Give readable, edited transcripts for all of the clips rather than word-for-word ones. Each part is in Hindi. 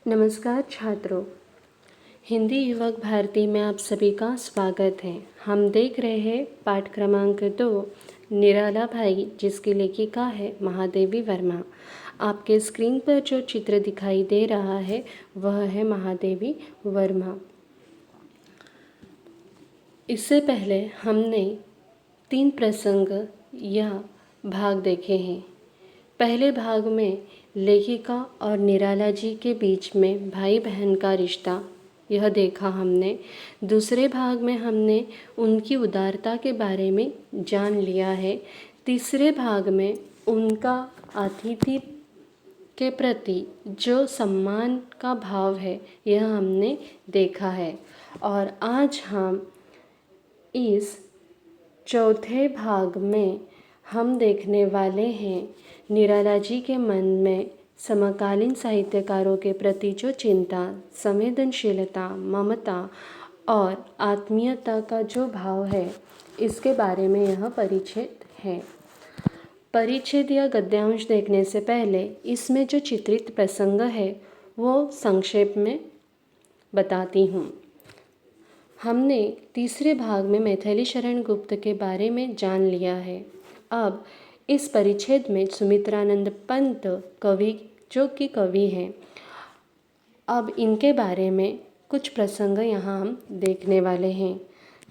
नमस्कार छात्रों, हिंदी युवक भारती में आप सभी का स्वागत है। हम देख रहे हैं पाठ क्रमांक 2 निराला भाई, जिसकी लेखिका है महादेवी वर्मा। आपके स्क्रीन पर जो चित्र दिखाई दे रहा है वह है महादेवी वर्मा। इससे पहले हमने 3 प्रसंग या भाग देखे हैं। पहले भाग में लेखिका और निराला जी के बीच में भाई बहन का रिश्ता यह देखा हमने। दूसरे भाग में हमने उनकी उदारता के बारे में जान लिया है। तीसरे भाग में उनका अतिथि के प्रति जो सम्मान का भाव है यह हमने देखा है। और आज हम इस चौथे भाग में हम देखने वाले हैं निराला जी के मन में समकालीन साहित्यकारों के प्रति जो चिंता, संवेदनशीलता, ममता और आत्मीयता का जो भाव है, इसके बारे में यह परिच्छेद है। परिच्छेद या गद्यांश देखने से पहले इसमें जो चित्रित प्रसंग है वो संक्षेप में बताती हूँ। हमने तीसरे भाग में मैथिली शरण गुप्त के बारे में जान लिया है। अब इस परिच्छेद में सुमित्रानंद पंत कवि, जो कि कवि हैं, अब इनके बारे में कुछ प्रसंग यहाँ हम देखने वाले हैं।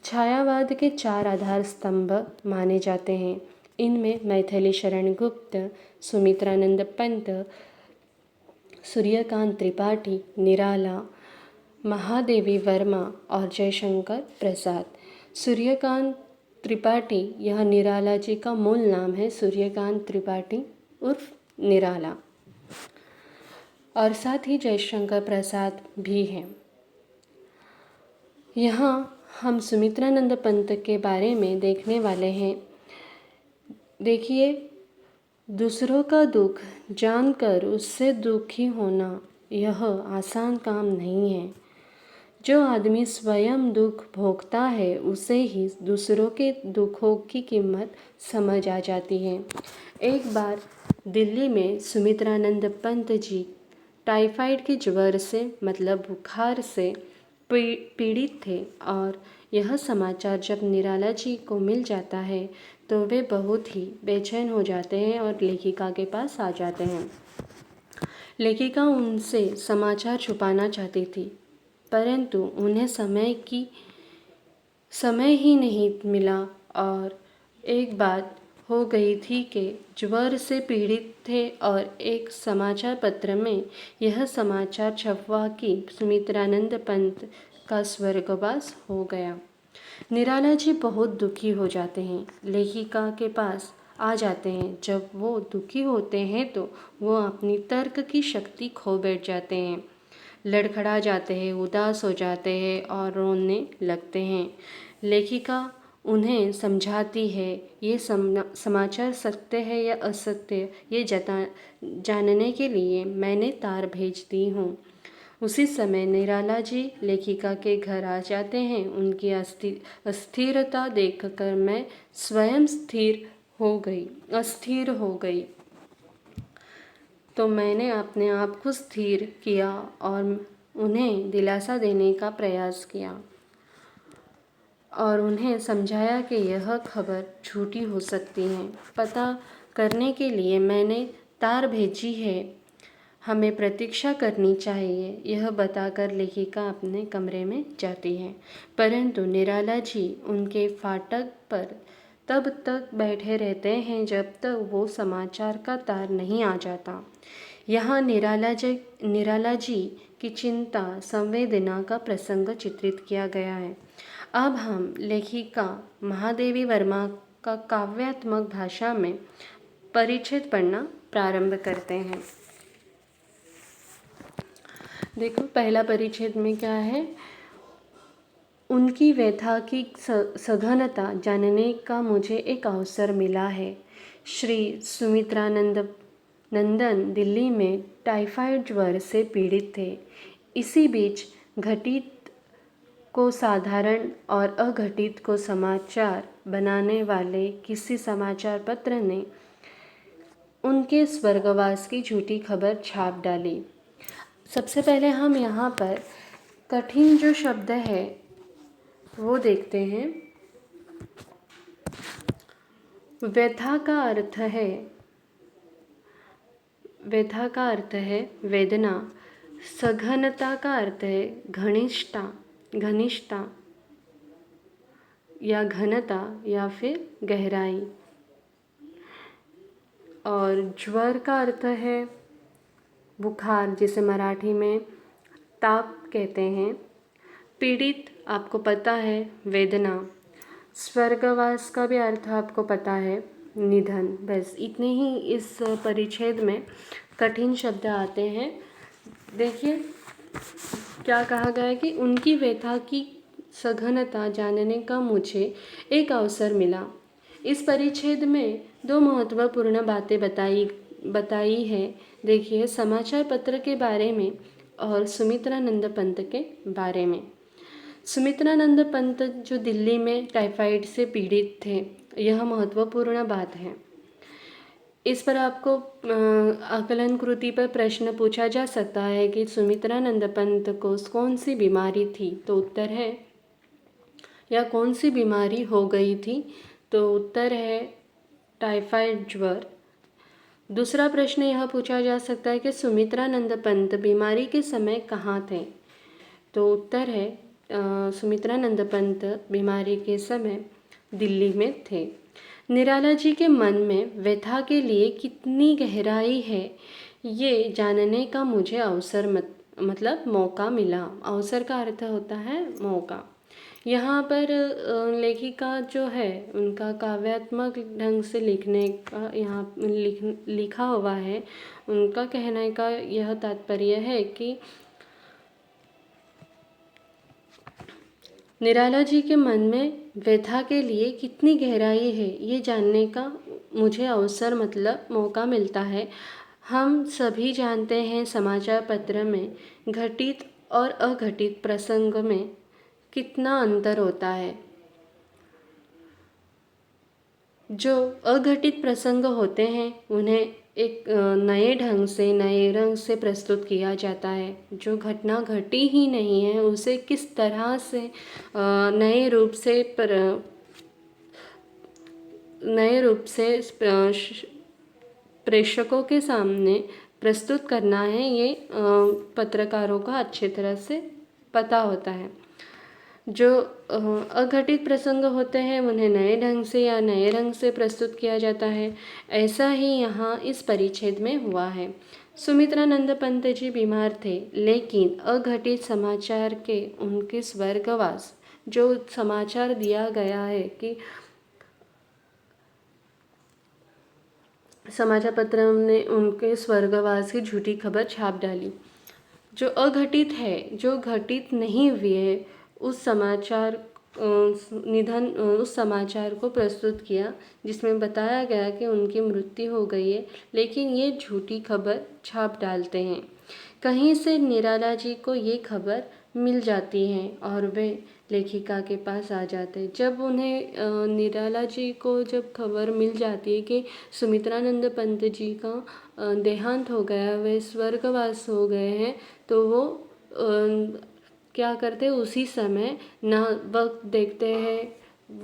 छायावाद के 4 आधार स्तंभ माने जाते हैं। इनमें मैथिली शरण गुप्त, सुमित्रानंद पंत, सूर्यकांत त्रिपाठी, निराला, महादेवी वर्मा और जयशंकर प्रसाद। सूर्यकांत त्रिपाठी यह निराला जी का मूल नाम है, सूर्यकांत त्रिपाठी उर्फ निराला, और साथ ही जयशंकर प्रसाद भी हैं। यहाँ हम सुमित्रानंद पंत के बारे में देखने वाले हैं। देखिए, दूसरों का दुख जानकर उससे दुखी होना यह आसान काम नहीं है। जो आदमी स्वयं दुख भोगता है उसे ही दूसरों के दुखों की कीमत समझ आ जाती है। एक बार दिल्ली में सुमित्रानंद पंत जी टाइफाइड के ज्वर से मतलब बुखार से पीड़ित थे और यह समाचार जब निराला जी को मिल जाता है तो वे बहुत ही बेचैन हो जाते हैं और लेखिका के पास आ जाते हैं। लेखिका उनसे समाचार छुपाना चाहती थी, परंतु उन्हें समय ही नहीं मिला और एक बात हो गई थी कि ज्वर से पीड़ित थे और एक समाचार पत्र में यह समाचार छपवा कि सुमित्रानंद पंत का स्वर्गवास हो गया। निराला जी बहुत दुखी हो जाते हैं, लेखिका के पास आ जाते हैं। जब वो दुखी होते हैं तो वो अपनी तर्क की शक्ति खो बैठ जाते हैं, लड़खड़ा जाते हैं, उदास हो जाते हैं और रोने लगते हैं। लेखिका उन्हें समझाती है ये समाचार सत्य है या असत्य ये जानने के लिए मैंने तार भेज दी हूँ। उसी समय निराला जी लेखिका के घर आ जाते हैं। उनकी अस्थिरता देखकर मैं स्वयं अस्थिर हो गई। तो मैंने अपने आप को स्थिर किया और उन्हें दिलासा देने का प्रयास किया और उन्हें समझाया कि यह खबर झूठी हो सकती है। पता करने के लिए मैंने तार भेजी है, हमें प्रतीक्षा करनी चाहिए, यह बताकर लेखिका अपने कमरे में जाती है। परंतु निराला जी उनके फाटक पर तब तक बैठे रहते हैं जब तक वो समाचार का तार नहीं आ जाता। यहाँ निराला जी की चिंता, संवेदना का प्रसंग चित्रित किया गया है। अब हम लेखिका महादेवी वर्मा का काव्यात्मक भाषा में परिच्छेद पढ़ना प्रारंभ करते हैं। देखो, पहला परिच्छेद में क्या है? उनकी व्यथा की सघनता जानने का मुझे एक अवसर मिला है। श्री सुमित्रानंद नंदन दिल्ली में टाइफाइड ज्वर से पीड़ित थे। इसी बीच घटित को साधारण और अघटित को समाचार बनाने वाले किसी समाचार पत्र ने उनके स्वर्गवास की झूठी खबर छाप डाली। सबसे पहले हम यहाँ पर कठिन जो शब्द है वो देखते हैं। व्यथा का अर्थ है, व्यथा का अर्थ है वेदना। सघनता का अर्थ है घनिष्ठता, घनिष्ठता या घनता या फिर गहराई। और ज्वर का अर्थ है बुखार, जिसे मराठी में ताप कहते हैं। पीड़ित आपको पता है वेदना। स्वर्गवास का भी अर्थ आपको पता है निधन। बस इतने ही इस परिच्छेद में कठिन शब्द आते हैं। देखिए क्या कहा गया है कि उनकी व्यथा की सघनता जानने का मुझे एक अवसर मिला। इस परिच्छेद में दो महत्वपूर्ण बातें बताई है। देखिए समाचार पत्र के बारे में और सुमित्रानंद पंत के बारे में। सुमित्रानंद पंत जो दिल्ली में टाइफाइड से पीड़ित थे, यह महत्वपूर्ण बात है। इस पर आपको आकलन कृति पर प्रश्न पूछा जा सकता है कि सुमित्रानंद पंत को कौन सी बीमारी थी, तो उत्तर है, या कौन सी बीमारी हो गई थी, तो उत्तर है टाइफाइड ज्वर। दूसरा प्रश्न यह पूछा जा सकता है कि सुमित्रानंद पंत बीमारी के समय कहाँ थे, तो उत्तर है सुमित्रानंद पंत बीमारी के समय दिल्ली में थे। निराला जी के मन में व्यथा के लिए कितनी गहराई है, ये जानने का मुझे अवसर मतलब मौका मिला। अवसर का अर्थ होता है मौका। यहाँ पर लेखिका जो है उनका काव्यात्मक ढंग से लिखने का यहाँ लिखा हुआ है। उनका कहने का यह तात्पर्य है कि निराला जी के मन में व्यथा के लिए कितनी गहराई है, ये जानने का मुझे अवसर मतलब मौका मिलता है। हम सभी जानते हैं समाचार पत्र में घटित और अघटित प्रसंग में कितना अंतर होता है। जो अघटित प्रसंग होते हैं उन्हें एक नए ढंग से, नए रंग से प्रस्तुत किया जाता है। जो घटना घटी ही नहीं है उसे किस तरह से नए रूप से प्रेक्षकों के सामने प्रस्तुत करना है, ये पत्रकारों को अच्छी तरह से पता होता है। जो अघटित प्रसंग होते हैं उन्हें नए ढंग से या नए रंग से प्रस्तुत किया जाता है। ऐसा ही यहाँ इस परिच्छेद में हुआ है। सुमित्रानंद पंत जी बीमार थे, लेकिन अघटित समाचार के उनके स्वर्गवास, जो समाचार दिया गया है कि समाचार पत्र ने उनके स्वर्गवास की झूठी खबर छाप डाली। जो अघटित है, जो घटित नहीं हुए है, उस समाचार को प्रस्तुत किया जिसमें बताया गया कि उनकी मृत्यु हो गई है, लेकिन ये झूठी खबर छाप डालते हैं। कहीं से निराला जी को ये खबर मिल जाती है और वे लेखिका के पास आ जाते हैं। जब उन्हें निराला जी को जब खबर मिल जाती है कि सुमित्रानंद पंत जी का देहांत हो गया, वे स्वर्गवास हो गए हैं, तो वो क्या करते हैं, उसी समय ना वक्त देखते हैं,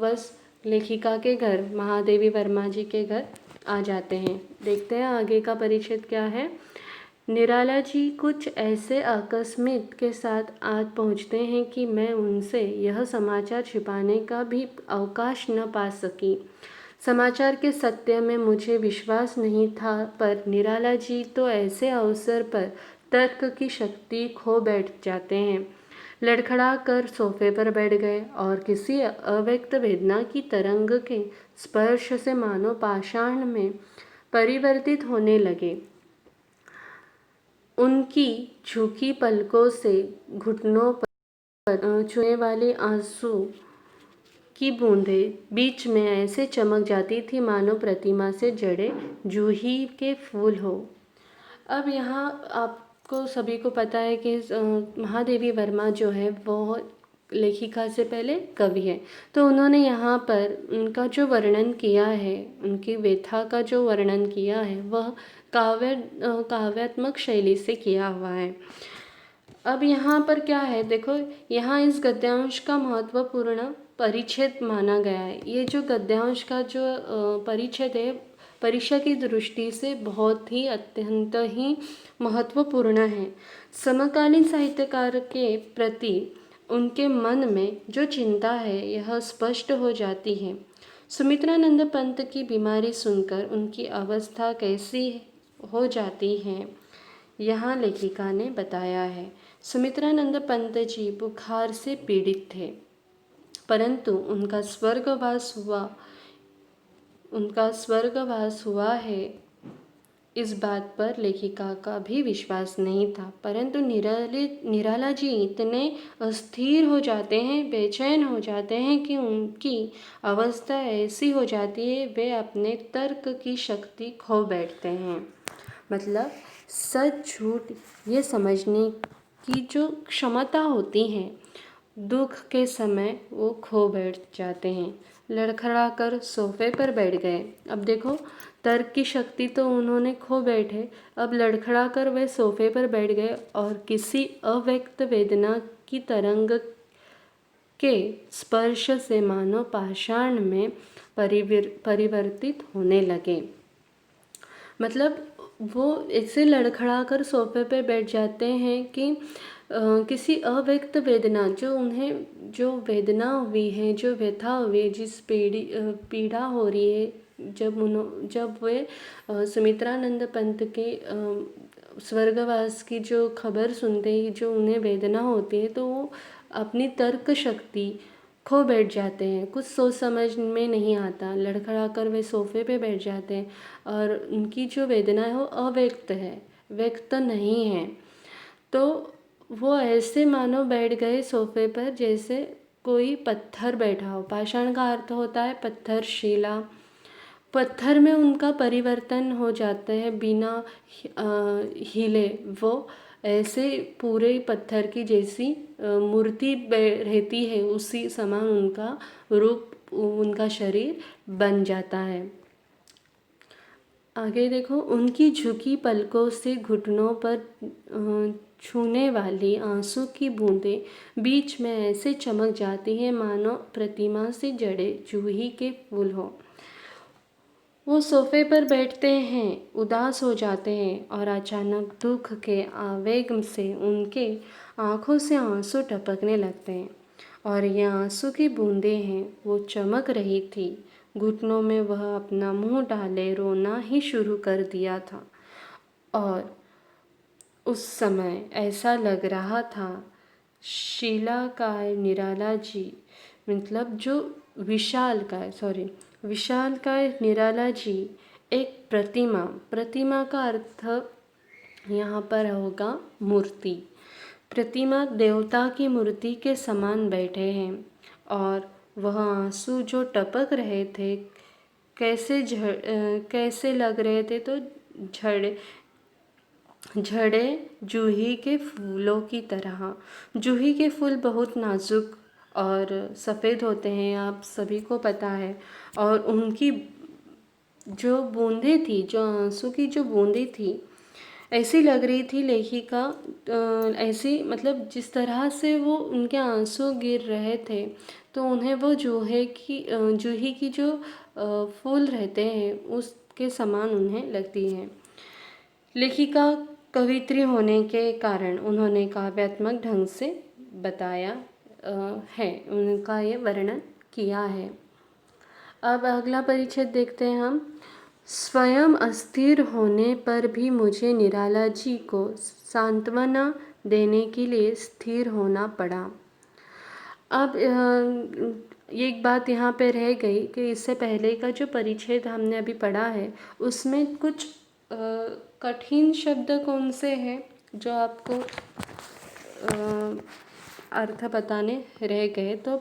बस लेखिका के घर, महादेवी वर्मा जी के घर आ जाते हैं। देखते हैं आगे का परिच्छेद क्या है। निराला जी कुछ ऐसे आकस्मिक के साथ आज पहुंचते हैं कि मैं उनसे यह समाचार छिपाने का भी अवकाश न पा सकी। समाचार के सत्य में मुझे विश्वास नहीं था, पर निराला जी तो ऐसे अवसर पर तर्क की शक्ति खो बैठ जाते हैं। लड़खड़ा कर सोफे पर बैठ गए और किसी अव्यक्त वेदना की तरंग के स्पर्श से मानो पाषाण में परिवर्तित होने लगे। उनकी झुकी पलकों से घुटनों पर छूने वाली आंसू की बूंदें बीच में ऐसे चमक जाती थी मानो प्रतिमा से जड़े जूही के फूल हो। अब यहाँ आपको सभी को पता है कि महादेवी वर्मा जो है वो लेखिका से पहले कवि है। तो उन्होंने यहाँ पर उनका जो वर्णन किया है, उनकी व्यथा का जो वर्णन किया है वह काव्यात्मक शैली से किया हुआ है। अब यहाँ पर क्या है, देखो यहाँ इस गद्यांश का महत्वपूर्ण परिच्छेद माना गया है। ये जो गद्यांश का जो परिच्छेद है परीक्षा की दृष्टि से बहुत ही अत्यंत ही महत्वपूर्ण है। समकालीन साहित्यकार के प्रति उनके मन में जो चिंता है यह स्पष्ट हो जाती है। सुमित्रानंद पंत की बीमारी सुनकर उनकी अवस्था कैसी हो जाती है यहाँ लेखिका ने बताया है। सुमित्रानंद पंत जी बुखार से पीड़ित थे, परंतु उनका स्वर्गवास हुआ है इस बात पर लेखिका का भी विश्वास नहीं था। परंतु निराला जी इतने अस्थिर हो जाते हैं, बेचैन हो जाते हैं कि उनकी अवस्था ऐसी हो जाती है वे अपने तर्क की शक्ति खो बैठते हैं। मतलब सच झूठ ये समझने की जो क्षमता होती है दुख के समय वो खो बैठ जाते हैं। लड़खड़ा कर सोफे पर बैठ गए। अब देखो तर्क की शक्ति तो उन्होंने खो बैठे, अब लड़खड़ा कर वे सोफे पर बैठ गए और किसी अव्यक्त वेदना की तरंग के स्पर्श से मानो पाषाण में परिवर्तित होने लगे। मतलब वो ऐसे लड़खड़ा कर सोफे पे बैठ जाते हैं कि किसी अव्यक्त वेदना जो वेदना हुई है, जो व्यथा हुई है, जिस पीड़ा हो रही है, जब वे सुमित्रानंद पंत के स्वर्गवास की जो खबर सुनते ही जो उन्हें वेदना होती है तो वो अपनी तर्क शक्ति खो बैठ जाते हैं। कुछ सोच समझ में नहीं आता, लड़खड़ा कर वे सोफे पे बैठ जाते हैं और उनकी जो वेदना है वो अव्यक्त है, व्यक्त नहीं है। तो वो ऐसे मानो बैठ गए सोफे पर जैसे कोई पत्थर बैठा हो। पाषाण का अर्थ होता है पत्थर, शिला। पत्थर में उनका परिवर्तन हो जाता है बिना हिले। वो ऐसे पूरे पत्थर की जैसी मूर्ति रहती है उसी समान उनका रूप, उनका शरीर बन जाता है। आगे देखो, उनकी झुकी पलकों से घुटनों पर छूने वाली आंसू की बूंदें बीच में ऐसे चमक जाती हैं मानो प्रतिमा से जड़े जूही के फूल हो। वो सोफे पर बैठते हैं, उदास हो जाते हैं और अचानक दुख के आवेग से उनके आँखों से आंसू टपकने लगते हैं और ये आंसू की बूंदें हैं वो चमक रही थी। घुटनों में वह अपना मुंह डाले रोना ही शुरू कर दिया था और उस समय ऐसा लग रहा था शीलाकाय निराला जी, मतलब जो विशालकाय निराला जी एक प्रतिमा का अर्थ यहाँ पर होगा मूर्ति। प्रतिमा देवता की मूर्ति के समान बैठे हैं और वह आंसू जो टपक रहे थे कैसे लग रहे थे तो झड़े जूही के फूलों की तरह। जूही के फूल बहुत नाजुक और सफ़ेद होते हैं, आप सभी को पता है। और उनकी जो बूंदें थी, जो आंसू की जो बूंदें थी, ऐसी लग रही थी लेखिका ऐसी, मतलब जिस तरह से वो उनके आंसू गिर रहे थे तो उन्हें वो जूही की जो फूल रहते हैं उसके समान उन्हें लगती हैं। लेखिका कवित्री होने के कारण उन्होंने काव्यात्मक ढंग से बताया है, उनका ये वर्णन किया है। अब अगला परिच्छेद देखते हैं हम। स्वयं अस्थिर होने पर भी मुझे निराला जी को सांत्वना देने के लिए स्थिर होना पड़ा। अब एक बात यहाँ पे रह गई कि इससे पहले का जो परिच्छेद हमने अभी पढ़ा है उसमें कुछ कठिन शब्द कौन से हैं जो आपको अर्थ बताने रह गए। तो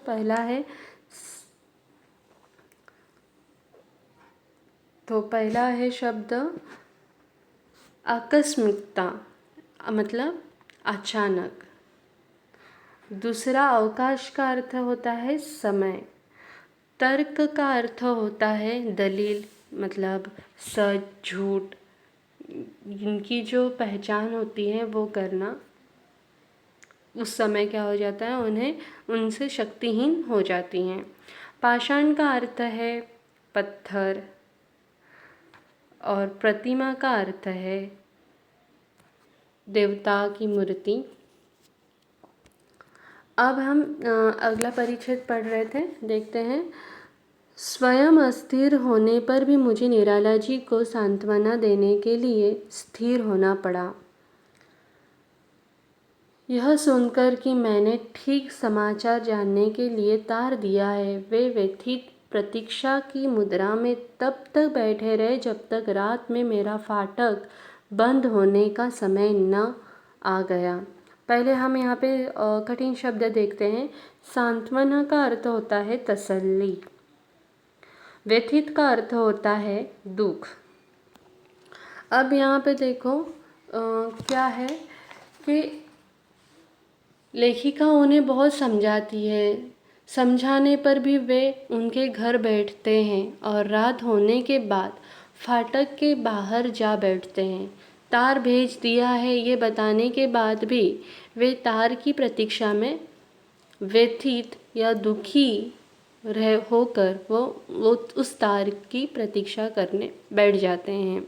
पहला है शब्द आकस्मिकता, मतलब अचानक। दूसरा अवकाश का अर्थ होता है समय। तर्क का अर्थ होता है दलील, मतलब सच झूठ, इनकी जो पहचान होती है वो करना। उस समय क्या हो जाता है, उन्हें उनसे शक्तिहीन हो जाती हैं। पाषाण का अर्थ है पत्थर और प्रतिमा का अर्थ है देवता की मूर्ति। अब हम अगला परिच्छेद पढ़ रहे थे, देखते हैं। स्वयं अस्थिर होने पर भी मुझे निराला जी को सांत्वना देने के लिए स्थिर होना पड़ा। यह सुनकर कि मैंने ठीक समाचार जानने के लिए तार दिया है, वे व्यथित प्रतीक्षा की मुद्रा में तब तक बैठे रहे जब तक रात में मेरा फाटक बंद होने का समय न आ गया। पहले हम यहाँ पे कठिन शब्द देखते हैं। सांत्वना का अर्थ होता है तसल्ली। व्यथित का अर्थ होता है दुख। अब यहाँ पे देखो क्या है कि लेखिका उन्हें बहुत समझाती है, समझाने पर भी वे उनके घर बैठते हैं और रात होने के बाद फाटक के बाहर जा बैठते हैं। तार भेज दिया है ये बताने के बाद भी वे तार की प्रतीक्षा में व्यथित या दुखी रह होकर वो उस तार की प्रतीक्षा करने बैठ जाते हैं।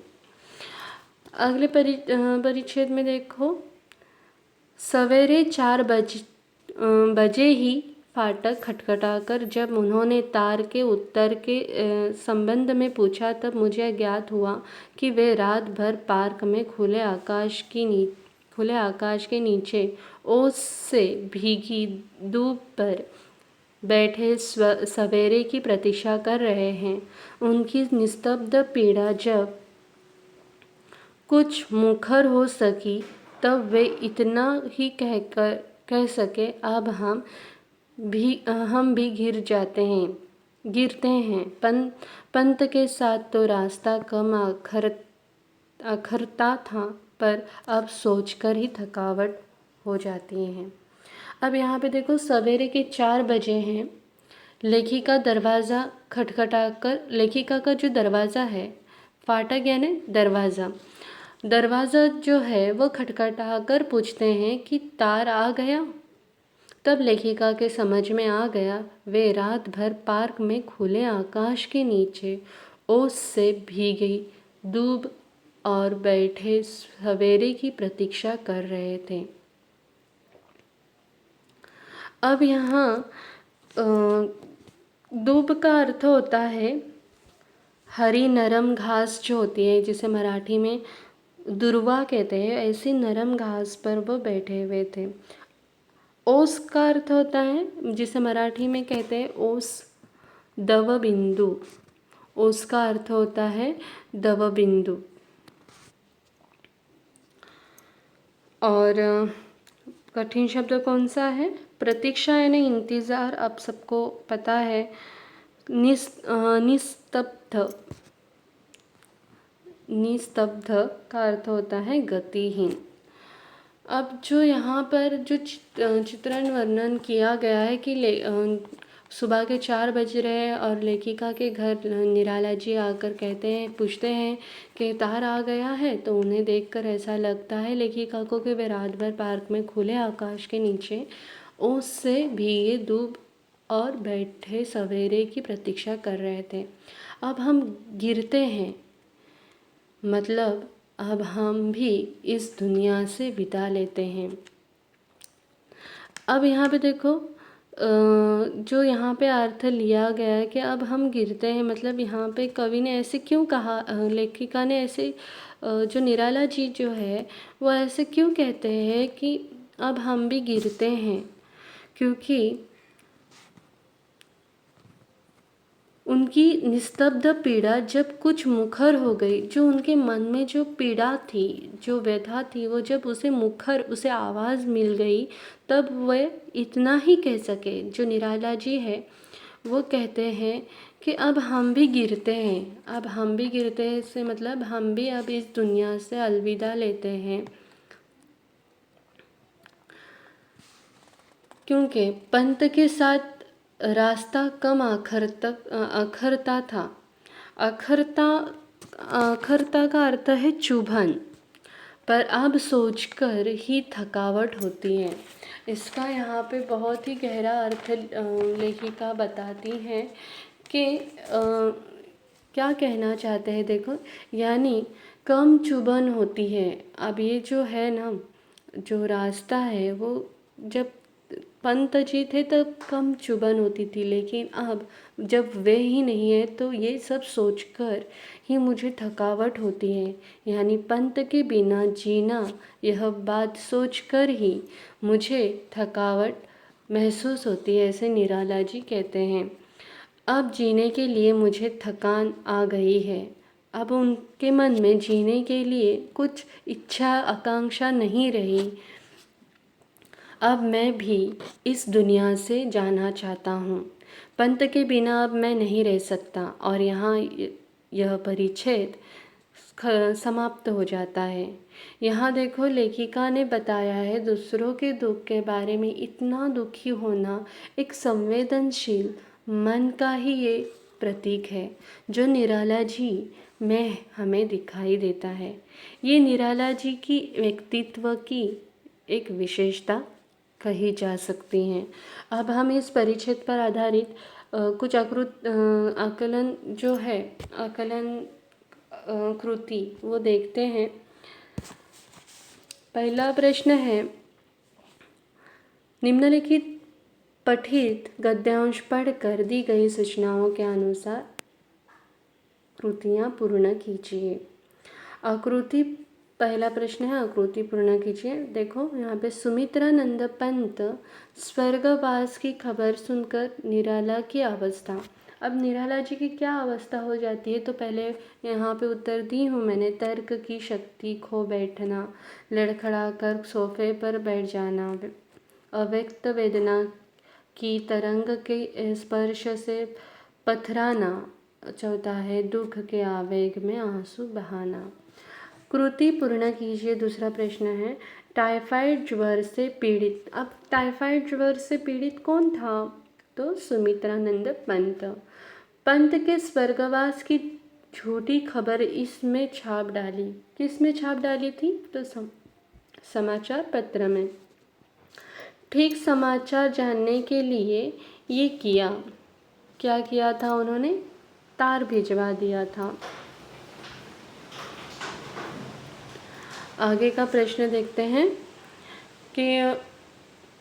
अगले परिच्छेद में देखो। सवेरे 4 बजे ही फाटक खटखटाकर जब उन्होंने तार के उत्तर के संबंध में पूछा, तब मुझे ज्ञात हुआ कि वे रात भर पार्क में खुले आकाश के नीचे ओस से भीगी धूप पर बैठे सवेरे की प्रतीक्षा कर रहे हैं। उनकी निस्तब्ध पीड़ा जब कुछ मुखर हो सकी तब वे इतना ही कह सके, अब हम भी गिरते हैं। पंत के साथ तो रास्ता कम अखरता था, पर अब सोचकर ही थकावट हो जाती है। अब यहाँ पे देखो, सवेरे के 4 बजे हैं। लेखिका दरवाज़ा खटखटाकर, लेखिका का जो दरवाज़ा है, फाटक यानी दरवाज़ा जो है वो खटखटाकर पूछते हैं कि तार आ गया। तब लेखिका के समझ में आ गया, वे रात भर पार्क में खुले आकाश के नीचे ओस से भीगी धूप और बैठे सवेरे की प्रतीक्षा कर रहे थे। अब यहाँ धूप का अर्थ होता है हरी नरम घास जो होती है, जिसे मराठी में दुर्वा कहते हैं। ऐसी नरम घास पर वो बैठे हुए थे। ओस का अर्थ होता है, जिसे मराठी में कहते हैं ओस दव बिंदु। ओस का अर्थ होता है दव बिंदु। और कठिन शब्द कौन सा है? प्रतीक्षा यानी इंतज़ार। अब सबको पता है। निस्तब्ध का अर्थ होता है गतिहीन। अब जो यहाँ पर जो चित्रण वर्णन किया गया है कि सुबह के 4 बज रहे हैं और लेखिका के घर निराला जी आकर पूछते हैं कि तार आ गया है, तो उन्हें देखकर ऐसा लगता है लेखिका को कि वे रात भर पार्क में खुले आकाश के नीचे ओस से भीगे धूप और बैठे सवेरे की प्रतीक्षा कर रहे थे। अब हम गिरते हैं, मतलब अब हम भी इस दुनिया से विदा लेते हैं। अब यहाँ पे देखो, जो यहाँ पे अर्थ लिया गया है कि अब हम गिरते हैं, मतलब यहाँ पे कवि ने ऐसे क्यों कहा, लेखिका ने ऐसे, जो निराला जी जो है वो ऐसे क्यों कहते हैं कि अब हम भी गिरते हैं? क्योंकि उनकी निस्तब्ध पीड़ा जब कुछ मुखर हो गई, जो उनके मन में जो पीड़ा थी, जो व्यथा थी, वो जब उसे आवाज़ मिल गई, तब वह इतना ही कह सके। जो निराला जी है वो कहते हैं कि अब हम भी गिरते हैं। अब हम भी गिरते हैं, इससे मतलब हम भी अब इस दुनिया से अलविदा लेते हैं। क्योंकि पंत के साथ रास्ता कम अखरता था। अखरता अखरता का अर्थ है चुभन, पर अब सोचकर ही थकावट होती है। इसका यहाँ पे बहुत ही गहरा अर्थ लेखिका बताती हैं कि क्या कहना चाहते हैं देखो, यानी कम चुभन होती है। अब ये जो है ना, जो रास्ता है वो जब पंत जी थे तब कम चुभन होती थी, लेकिन अब जब वे ही नहीं है तो ये सब सोचकर ही मुझे थकावट होती है। यानी पंत के बिना जीना, यह बात सोचकर ही मुझे थकावट महसूस होती है, ऐसे निराला जी कहते हैं। अब जीने के लिए मुझे थकान आ गई है। अब उनके मन में जीने के लिए कुछ इच्छा आकांक्षा नहीं रही। अब मैं भी इस दुनिया से जाना चाहता हूँ। पंत के बिना अब मैं नहीं रह सकता। और यहाँ यह परिच्छेद समाप्त हो जाता है। यहाँ देखो, लेखिका ने बताया है दूसरों के दुख के बारे में इतना दुखी होना एक संवेदनशील मन का ही ये प्रतीक है, जो निराला जी में हमें दिखाई देता है। ये निराला जी की व्यक्तित्व की एक विशेषता कही जा सकती हैं। अब हम इस परिच्छेद पर आधारित कुछ आकलन जो है, आकलन कृति वो देखते हैं। पहला प्रश्न है, निम्नलिखित पठित गद्यांश पढ़कर दी गई सूचनाओं के अनुसार कृतियाँ पूर्ण कीजिए। आकृति, पहला प्रश्न है आकृति पूर्ण कीजिए। देखो यहाँ पे, सुमित्रानंद पंत स्वर्गवास की खबर सुनकर निराला की अवस्था। अब निराला जी की क्या अवस्था हो जाती है, तो पहले यहाँ पे उत्तर दी हूँ मैंने। तर्क की शक्ति खो बैठना, लड़खड़ा कर सोफे पर बैठ जाना, अव्यक्त वेदना की तरंग के स्पर्श से पथराना, चौथा है दुख के आवेग में आंसू बहाना। कृति पूर्ण कीजिए। दूसरा प्रश्न है, टाइफाइड ज्वर से पीड़ित। अब टाइफाइड ज्वर से पीड़ित कौन था, तो सुमित्रानंद पंत। पंत के स्वर्गवास की झूठी खबर इसमें छाप डाली। किस में छाप डाली थी, तो समाचार पत्र में। ठीक समाचार जानने के लिए ये क्या किया था उन्होंने, तार भिजवा दिया था। आगे का प्रश्न देखते हैं कि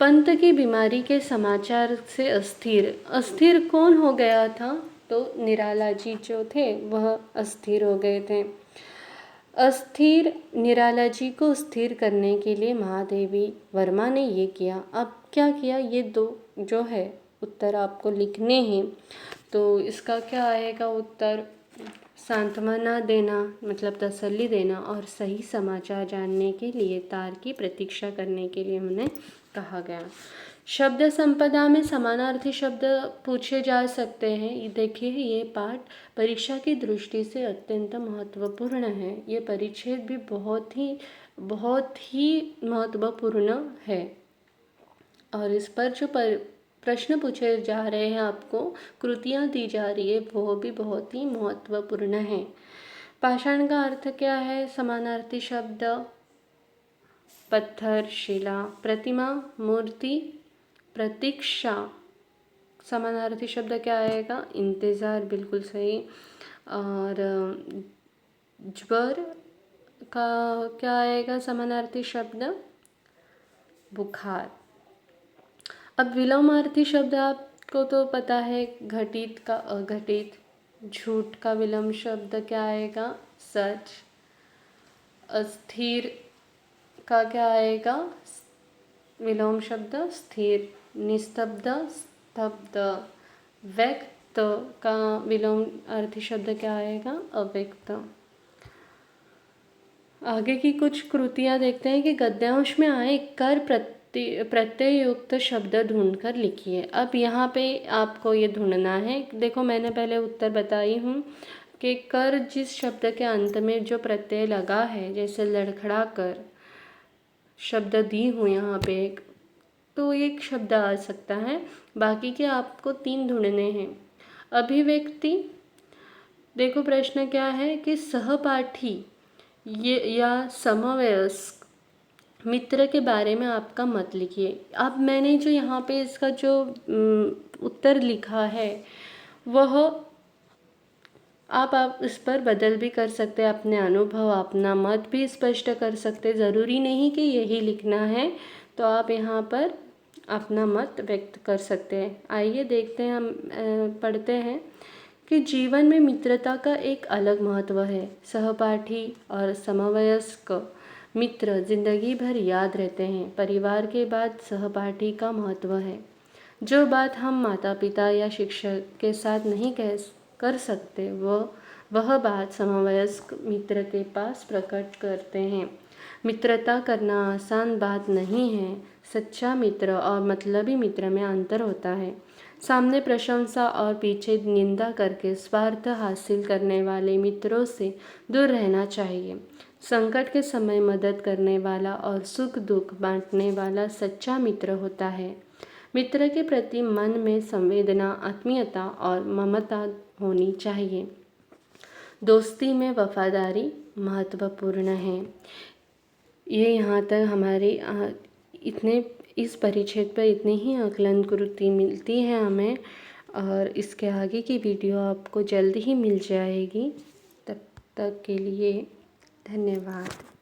पंत की बीमारी के समाचार से अस्थिर कौन हो गया था, तो निराला जी जो थे वह अस्थिर हो गए थे। अस्थिर निराला जी को स्थिर करने के लिए महादेवी वर्मा ने ये किया। अब क्या किया, ये दो जो है उत्तर आपको लिखने हैं। तो इसका क्या आएगा उत्तर, सांत्वना देना मतलब तसल्ली देना, और सही समाचार जानने के लिए तार की प्रतीक्षा करने के लिए उन्हें कहा गया। शब्द संपदा में समानार्थी शब्द पूछे जा सकते हैं। देखिए, ये पाठ परीक्षा की दृष्टि से अत्यंत महत्वपूर्ण है। ये परिच्छेद भी बहुत ही महत्वपूर्ण है। और इस पर जो प्रश्न पूछे जा रहे हैं, आपको कृतियाँ दी जा रही है, वो भी बहुत ही महत्वपूर्ण है। पाषाण का अर्थ क्या है, समानार्थी शब्द पत्थर, शिला, प्रतिमा, मूर्ति, प्रतीक्षा। समानार्थी शब्द क्या आएगा, इंतज़ार, बिल्कुल सही। और ज्वर का क्या आएगा समानार्थी शब्द, बुखार। अब विलोमार्थी शब्द आपको तो पता है, घटित का अघटित। झूठ का विलोम शब्द क्या आएगा, सच। अस्थिर का क्या आएगा विलोम शब्द, स्थिर। निस्तब्ध, स्तब्ध। व्यक्त का विलोम अर्थी शब्द क्या आएगा, अव्यक्त। आगे की कुछ कृतियाँ देखते हैं कि गद्यांश में आए कर प्रत्यय युक्त शब्द ढूंढकर लिखिए। अब यहाँ पे आपको ये ढूंढना है। देखो, मैंने पहले उत्तर बताई हूँ कि कर जिस शब्द के अंत में जो प्रत्यय लगा है, जैसे लड़खड़ा कर शब्द दी हूँ यहाँ पे एक, तो एक शब्द आ सकता है, बाकी के आपको 3 ढूंढने हैं। अभिव्यक्ति, देखो प्रश्न क्या है कि सहपाठी ये या समवयस्क मित्र के बारे में आपका मत लिखिए। अब मैंने जो यहाँ पे इसका जो उत्तर लिखा है वह आप इस पर बदल भी कर सकते हैं, अपने अनुभव अपना मत भी स्पष्ट कर सकते। ज़रूरी नहीं कि यही लिखना है, तो आप यहाँ पर अपना मत व्यक्त कर सकते हैं। आइए देखते हैं, हम पढ़ते हैं कि जीवन में मित्रता का एक अलग महत्व है। सहपाठी और समवयस्क मित्र जिंदगी भर याद रहते हैं। परिवार के बाद सहपाठी का महत्व है। जो बात हम माता पिता या शिक्षक के साथ नहीं कर सकते वह बात समवयस्क मित्र के पास प्रकट करते हैं। मित्रता करना आसान बात नहीं है। सच्चा मित्र और मतलबी मित्र में अंतर होता है। सामने प्रशंसा और पीछे निंदा करके स्वार्थ हासिल करने वाले मित्रों से दूर रहना चाहिए। संकट के समय मदद करने वाला और सुख दुख बांटने वाला सच्चा मित्र होता है। मित्र के प्रति मन में संवेदना, आत्मीयता और ममता होनी चाहिए। दोस्ती में वफादारी महत्वपूर्ण है। ये यहाँ तक हमारे इस परिच्छेद पर इतनी ही आकलन कृति मिलती है हमें, और इसके आगे की वीडियो आपको जल्द ही मिल जाएगी। तब तक के लिए धन्यवाद।